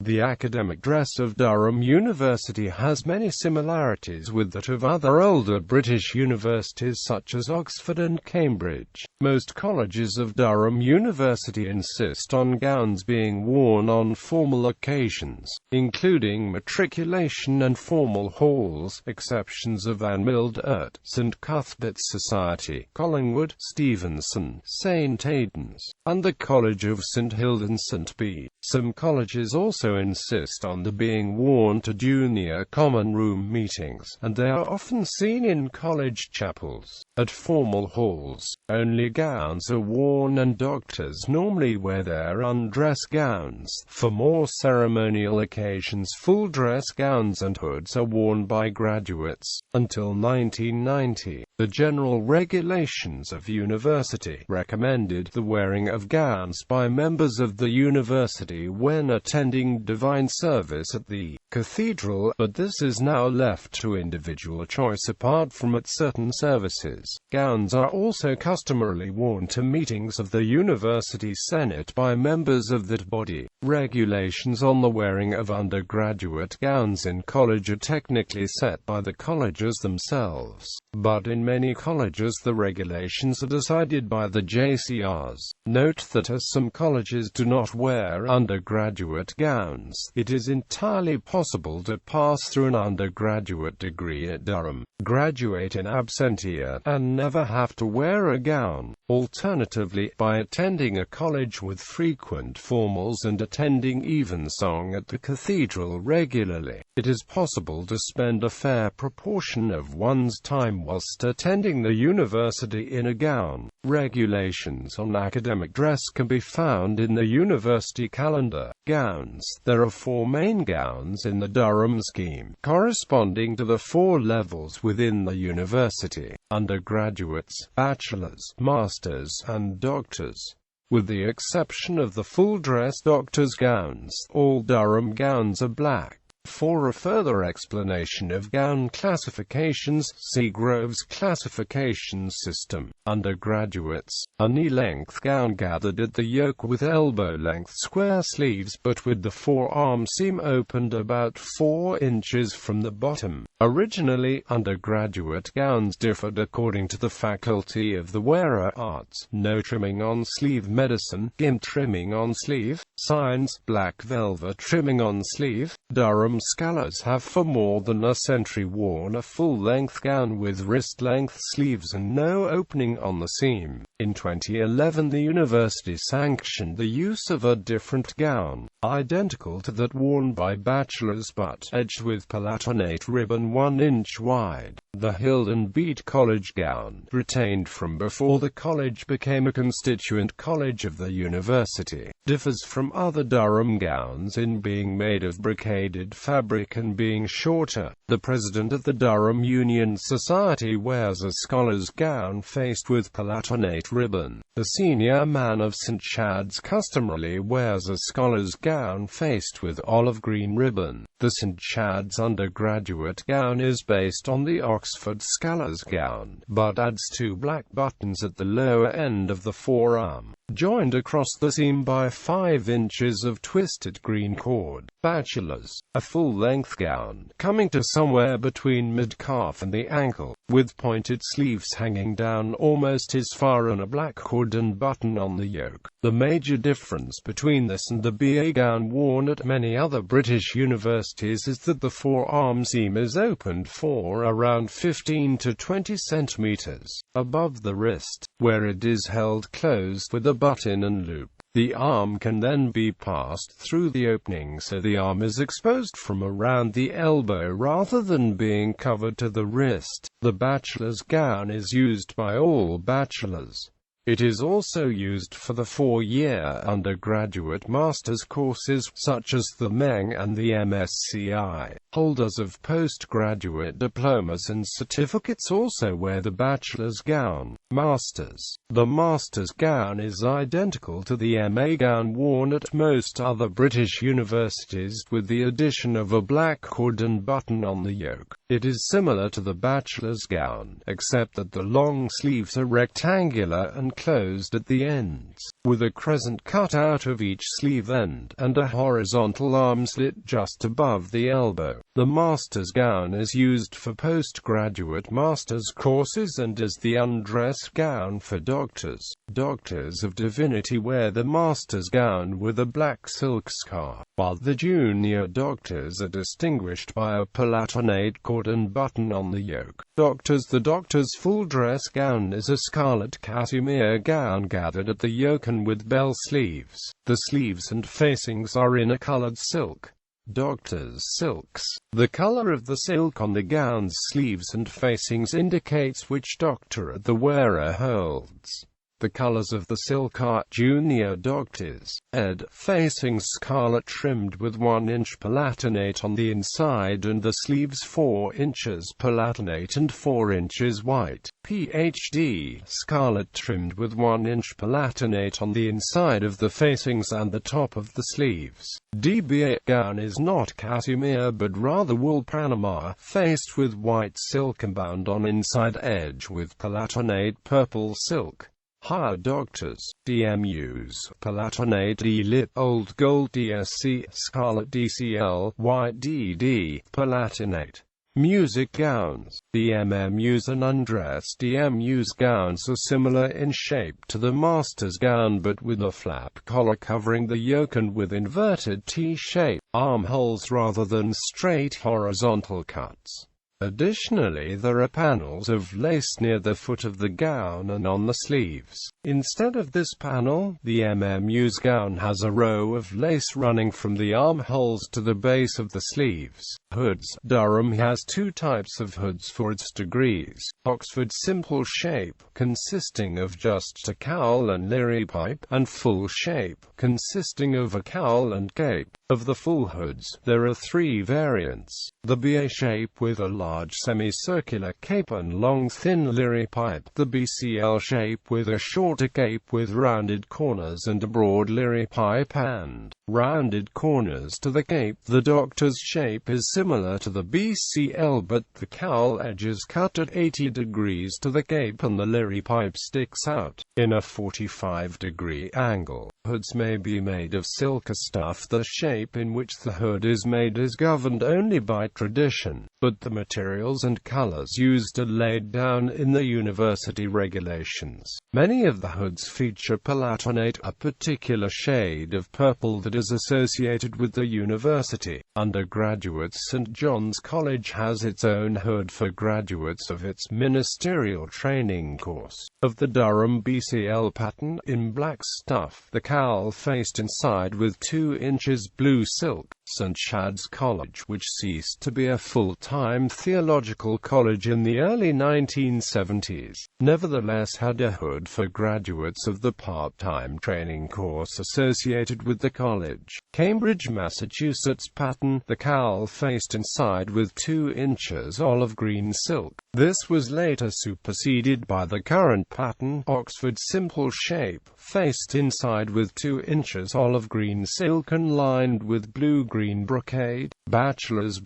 The academic dress of Durham University has many similarities with that of other older British universities such as Oxford and Cambridge. Most colleges of Durham University insist on gowns being worn on formal occasions, including matriculation and formal halls. Exceptions are Mildert, St Cuthbert's Society, Collingwood, Stephenson, St Aidans, and the College of St Hild and St Bede. Some colleges also insist on the being worn to junior common room meetings, and they are often seen in college chapels. At formal halls, only gowns are worn and doctors normally wear their undress gowns. For more ceremonial occasions, full dress gowns and hoods are worn by graduates. Until 1990, the general regulations of university recommended the wearing of gowns by members of the university when attending divine service at the cathedral, but this is now left to individual choice apart from at certain services. Gowns are also customarily worn to meetings of the university senate by members of that body. Regulations on the wearing of undergraduate gowns in college are technically set by the colleges themselves, but in many colleges the regulations are decided by the JCRs. Note that as some colleges do not wear undergraduate gowns, it is entirely possible to pass through an undergraduate degree at Durham, graduate in absentia, and never have to wear a gown. Alternatively, by attending a college with frequent formals and attending evensong at the cathedral regularly, it is possible to spend a fair proportion of one's time whilst attending the university in a gown. Regulations on academic dress can be found in the university calendar. Gowns. There are 4 main gowns in the Durham scheme, corresponding to the 4 levels within the university: undergraduates, bachelors, masters, and doctors. With the exception of the full-dress doctor's gowns, all Durham gowns are black. For a further explanation of gown classifications, see Grove's classification system. Undergraduates: a knee-length gown gathered at the yoke with elbow-length square sleeves but with the forearm seam opened about 4 inches from the bottom. Originally, undergraduate gowns differed according to the faculty of the wearer: arts, no trimming on sleeve; medicine, gimp trimming on sleeve; science, black velvet trimming on sleeve. Durham scholars have for more than a century worn a full-length gown with wrist-length sleeves and no opening on the seam. In 2011, the university sanctioned the use of a different gown, identical to that worn by bachelors but edged with palatinate ribbon 1 inch wide. The Hild and Bede college gown, retained from before the college became a constituent college of the university, differs from other Durham gowns in being made of brocaded fabric and being shorter. The president of the Durham Union Society wears a scholar's gown faced with palatinate ribbon. The senior man of St Chad's customarily wears a scholar's gown faced with olive green ribbon. The St Chad's undergraduate gown is based on the Oxford scholar's gown, but adds 2 black buttons at the lower end of the forearm, joined across the seam by 5 inches of twisted green cord. Bachelors: a full-length gown, coming to somewhere between mid-calf and the ankle, with pointed sleeves hanging down almost as far and a black cord and button on the yoke. The major difference between this and the BA gown worn at many other British universities is that the forearm seam is opened for around 15 to 20 centimeters above the wrist, where it is held closed with a button and loop. The arm can then be passed through the opening so the arm is exposed from around the elbow rather than being covered to the wrist. The bachelor's gown is used by all bachelors. It is also used for the 4-year undergraduate master's courses, such as the MEng and the MSci. Holders of postgraduate diplomas and certificates also wear the bachelor's gown. Masters: the master's gown is identical to the MA gown worn at most other British universities, with the addition of a black cord and button on the yoke. It is similar to the bachelor's gown, except that the long sleeves are rectangular and closed at the ends, with a crescent cut out of each sleeve end, and a horizontal arm slit just above the elbow. The master's gown is used for postgraduate master's courses and is the undress gown for doctors. Doctors of Divinity wear the master's gown with a black silk scarf, while the junior doctors are distinguished by a palatinate cord and button on the yoke. The doctor's full dress gown is a scarlet cashmere gown gathered at the yoke and with bell sleeves. The sleeves and facings are in a colored silk. Doctor's silks. The color of the silk on the gown's sleeves and facings indicates which doctorate the wearer holds. The colors of the silk are: junior doctors, Ed, facings scarlet trimmed with 1-inch palatinate on the inside and the sleeves 4 inches palatinate and 4 inches white. PhD, scarlet trimmed with 1-inch palatinate on the inside of the facings and the top of the sleeves. DBA gown is not cashmere but rather wool Panama, faced with white silk and bound on inside edge with palatinate purple silk. Higher doctors, DMUs, palatinate D-lip, old gold DSC, scarlet DCL, white DD, palatinate. Music gowns. The MMUs and undress DMUs gowns are similar in shape to the master's gown but with a flap collar covering the yoke and with inverted T-shape armholes rather than straight horizontal cuts. Additionally, there are panels of lace near the foot of the gown and on the sleeves. Instead of this panel, the MMU's gown has a row of lace running from the armholes to the base of the sleeves. Hoods. Durham has 2 types of hoods for its degrees. Oxford simple shape, consisting of just a cowl and liripipe, and full shape, consisting of a cowl and cape. Of the full hoods, there are 3 variants: the BA shape with a large semicircular cape and long thin liripipe, the BCL shape with a shorter cape with rounded corners and a broad liripipe and rounded corners to the cape. The doctor's shape is similar to the BCL but the cowl edge is cut at 80 degrees to the cape and the liripipe sticks out in a 45-degree angle. Hoods may be made of silk or stuff. The shape in which the hood is made is governed only by tradition, but the materials and colors used are laid down in the university regulations. Many of the hoods feature palatinate, a particular shade of purple that is associated with the university. Undergraduate St. John's College has its own hood for graduates of its ministerial training course. Of the Durham BCL pattern, in black stuff, the cowl faced inside with 2 inches blue silk. St. Chad's College, which ceased to be a full-time theological college in the early 1970s, nevertheless had a hood for graduates of the part-time training course associated with the college. Cambridge, Massachusetts pattern, the cowl faced inside with 2 inches olive green silk. This was later superseded by the current pattern, Oxford simple shape, faced inside with 2 inches olive green silk and lined with blue-green brocade. Bachelor's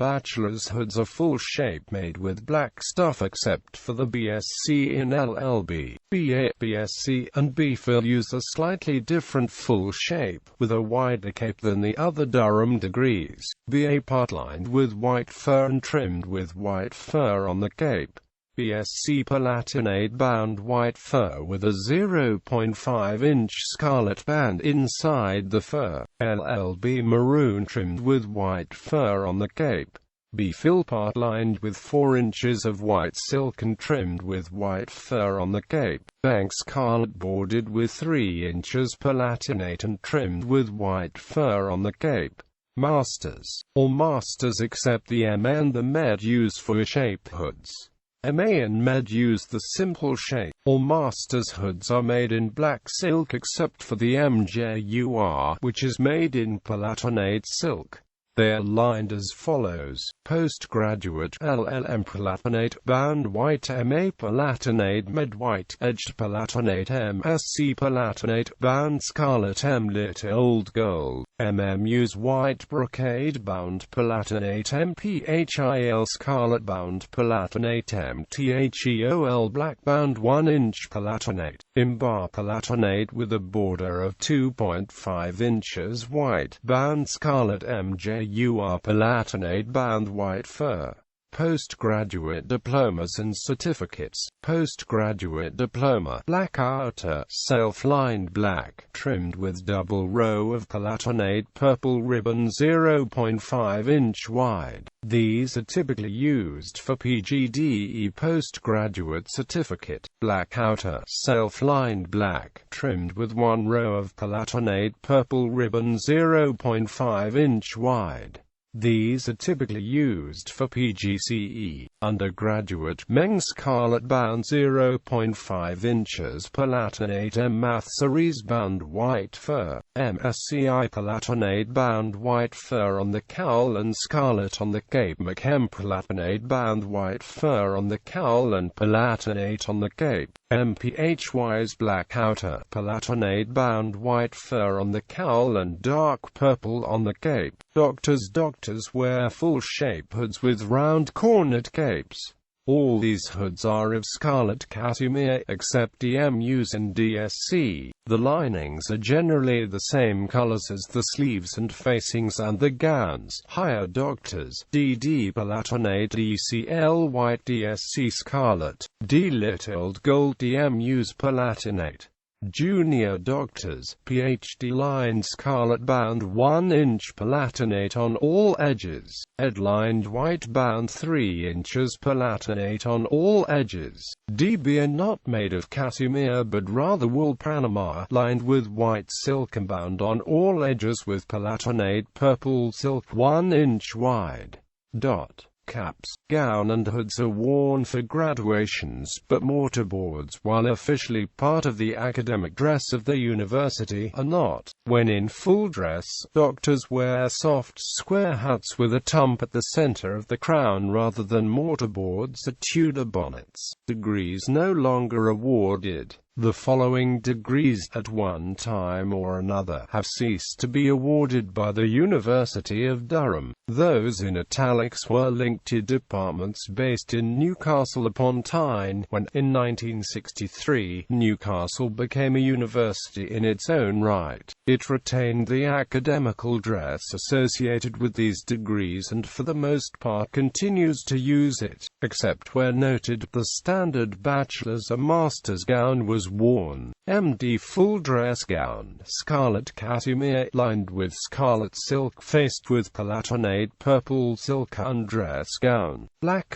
hoods are full shape made with black stuff except for the BSc in LLB. BA, BSc, and BPhil use a slightly different full shape, with a wider cape than the other Durham degrees. BA part lined with white fur and trimmed with white fur on the cape. BSc palatinate bound white fur with a 0.5-inch scarlet band inside the fur. LLB maroon trimmed with white fur on the cape. BPhil part lined with 4 inches of white silk and trimmed with white fur on the cape. Bank scarlet bordered with 3 inches palatinate and trimmed with white fur on the cape. Masters. All masters except the MA and the Med use full shape hoods. MA and Med use the simple shape. All masters' hoods are made in black silk except for the MJUR, which is made in palatinate silk. They are lined as follows: postgraduate LLM Palatinate bound white MA Palatinate med white edged Palatinate MSc Palatinate bound scarlet M-lit old gold MMU's white brocade bound Palatinate MPHIL scarlet bound Palatinate MTHEOL black bound 1-inch Palatinate Imbar Palatinate with a border of 2.5 inches white bound scarlet MJUR Palatinate bound white fur. Postgraduate diplomas and certificates. Postgraduate diploma, black outer, self-lined black, trimmed with double row of Palatinate purple ribbon 0.5 inch wide. These are typically used for PGDE postgraduate certificate. Black outer, self-lined black, trimmed with one row of Palatinate purple ribbon 0.5 inch wide. These are typically used for PGCE. Undergraduate Meng scarlet bound 0.5 inches Palatinate M Math Series bound white fur, MSCI Palatinate bound white fur on the cowl and scarlet on the cape. McChem Palatinate bound white fur on the cowl and Palatinate on the cape. MPHY's black outer, Palatinate bound white fur on the cowl and dark purple on the cape. Doctors wear full-shape hoods with round-cornered capes. All these hoods are of scarlet cashmere except DMUs and DSC. The linings are generally the same colors as the sleeves and facings and the gowns. Higher doctors, DD Palatinate DCL white DSC scarlet, D-lit old gold DMUs Palatinate. Junior doctors, PhD lined scarlet bound 1-inch Palatinate on all edges, ed-lined white bound 3 inches Palatinate on all edges. DB are not made of cashmere but rather wool Panama, lined with white silk and bound on all edges with Palatinate purple silk 1 inch wide. Caps, gown and hoods are worn for graduations, but mortarboards, while officially part of the academic dress of the university, are not. When in full dress, doctors wear soft, square hats with a tump at the center of the crown rather than mortarboards or Tudor bonnets. Degrees no longer awarded. The following degrees, at one time or another, have ceased to be awarded by the University of Durham. Those in italics were linked to departments based in Newcastle upon Tyne, when, in 1963, Newcastle became a university in its own right. It retained the academical dress associated with these degrees and for the most part continues to use it, except where noted. The standard bachelor's or master's gown was worn. MD full dress gown, scarlet cashmere, lined with scarlet silk, faced with Palatinate purple silk. Undress gown, black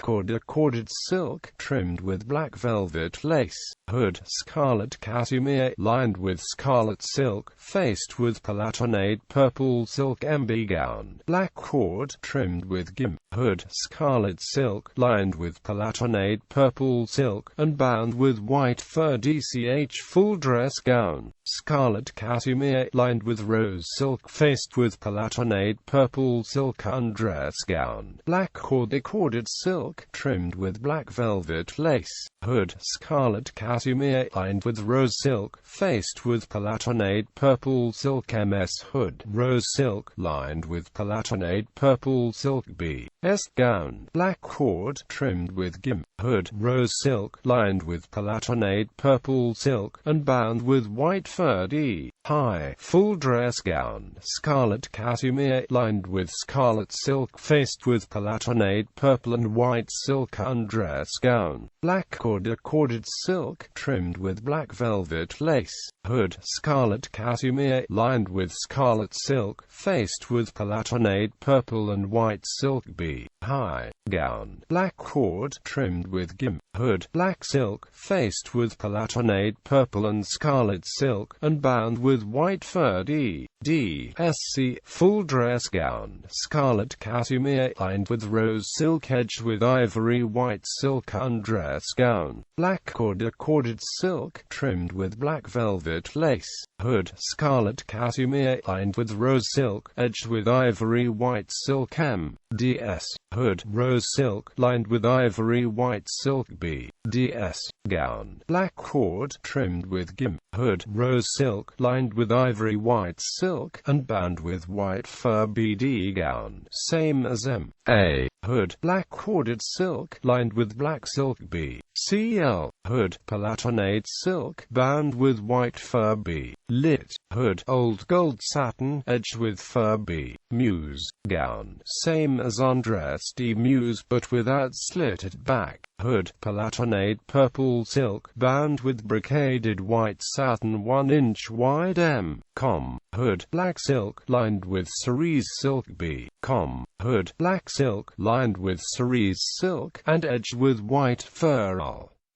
corded silk, trimmed with black velvet lace. Hood, scarlet cashmere, lined with scarlet silk, faced with Palatinate purple silk. MB gown, black cord, trimmed with gimp. Hood, scarlet silk, lined with Palatinate purple silk, and bound with white fur. DCH full dress gown, scarlet cashmere, lined with rose silk, faced with Palatinate purple silk. Undress gown, black corded silk, trimmed with black velvet lace. Hood, scarlet cashmere, lined with rose silk, faced with Palatinate purple silk. MS hood, rose silk, lined with Palatinate purple silk. B.S. gown, black cord, trimmed with gimp. Hood, rose silk, lined with Palatinate purple silk, and bound with white fur. D. High, full dress gown, scarlet cashmere, lined with scarlet silk, faced with Palatinate purple and white silk. Undress gown, black corded silk, trimmed with black velvet lace. Hood, scarlet cashmere, lined with scarlet silk, faced with Palatinate purple and white silk. B. High, gown, black cord, trimmed with gimp. Hood, black silk, faced with Palatinate purple and scarlet silk, and bound with white fur. D. D.Sc. Full dress gown, scarlet cashmere lined with rose silk edged with ivory white silk. Undress gown, black corded silk trimmed with black velvet lace. Hood, scarlet cashmere lined with rose silk edged with ivory white silk. M.D.S. Hood, rose silk lined with ivory white silk. B.D.S. Gown, black cord trimmed with gimp. Hood, rose silk lined with ivory white silk and bound with white fur. B.D. Gown, same as M.A. Hood, black corded silk lined with black silk. B.C.L. Hood, palatinate silk bound with white fur. B.Lit. Hood, old gold satin edged with fur. B.Muse. Gown, same as undress. D.Muse but without slit at back. Hood, palatinate purple silk bound with brocaded white satin 1 inch wide. M.Com. Hood, black silk lined with cerise silk. B.Com. Hood, black silk lined with cerise silk and edged with white fur.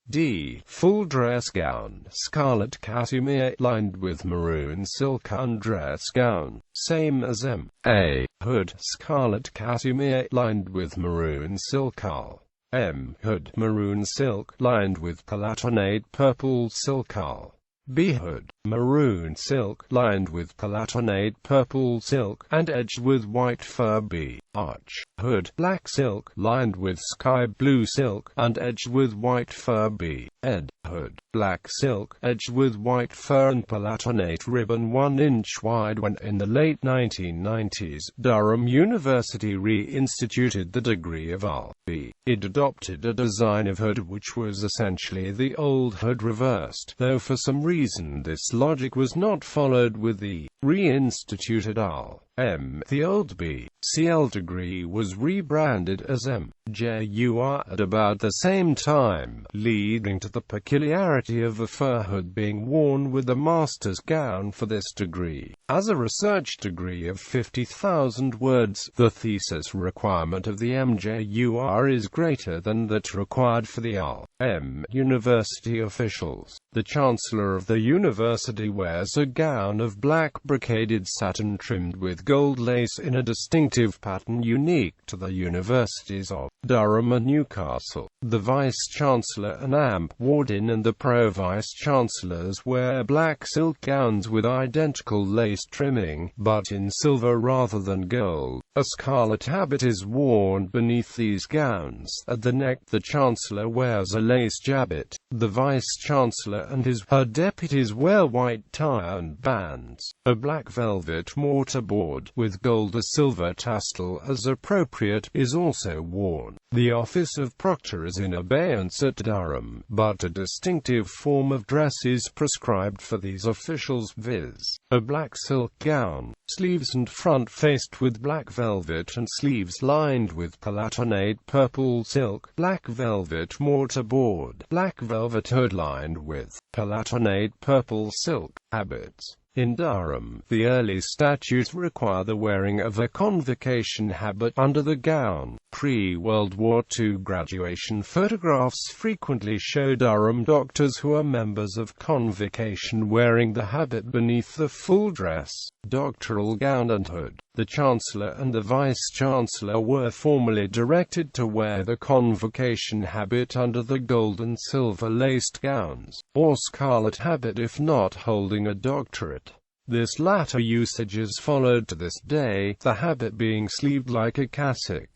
D. Full dress gown, scarlet cashmere lined with maroon silk. Undress gown, same as M.A. Hood, scarlet cashmere lined with maroon silk. M. Hood, maroon silk lined with palatinate purple silk. B. Hood, maroon silk lined with palatinate purple silk and edged with white fur. B. Arch. Hood, black silk lined with sky blue silk and edged with white fur. B. Ed. Hood, black silk edged with white fur and palatinate ribbon 1 inch wide. When in the late 1990s, Durham University reinstituted the degree of R.B. It adopted a design of hood which was essentially the old hood reversed, though for some reason this logic was not followed with the reinstituted R.M. The old B.C.L. degree was rebranded as M.J.U.R. at about the same time, leading to the peculiarity of a fur hood being worn with a master's gown for this degree. As a research degree of 50,000 words, the thesis requirement of the M.J.U.R. is greater than that required for the R.M. University officials. The Chancellor of the University wears a gown of black brocaded satin trimmed with gold lace in a distinctive pattern unique to the universities of Durham and Newcastle. The Vice-Chancellor and AMP Warden and the Pro-Vice-Chancellors wear black silk gowns with identical lace trimming, but in silver rather than gold. A scarlet habit is worn beneath these gowns. At the neck the Chancellor wears a lace jabot. The Vice-Chancellor and her deputies wear white tie and bands. A black velvet mortarboard with gold or silver tassel as appropriate is also worn. The office of proctor is in abeyance at Durham, but a distinctive form of dress is prescribed for these officials, viz. a black silk gown, sleeves and front faced with black velvet and sleeves lined with palatinate purple silk, black velvet mortarboard, black velvet hood lined with palatinate purple silk. Habits. In Durham, the early statutes require the wearing of a convocation habit under the gown. Pre-World War II graduation photographs frequently show Durham doctors who are members of Convocation wearing the habit beneath the full dress, doctoral gown and hood. The Chancellor and the Vice-Chancellor were formally directed to wear the Convocation habit under the gold and silver laced gowns, or scarlet habit if not holding a doctorate. This latter usage is followed to this day, the habit being sleeved like a cassock.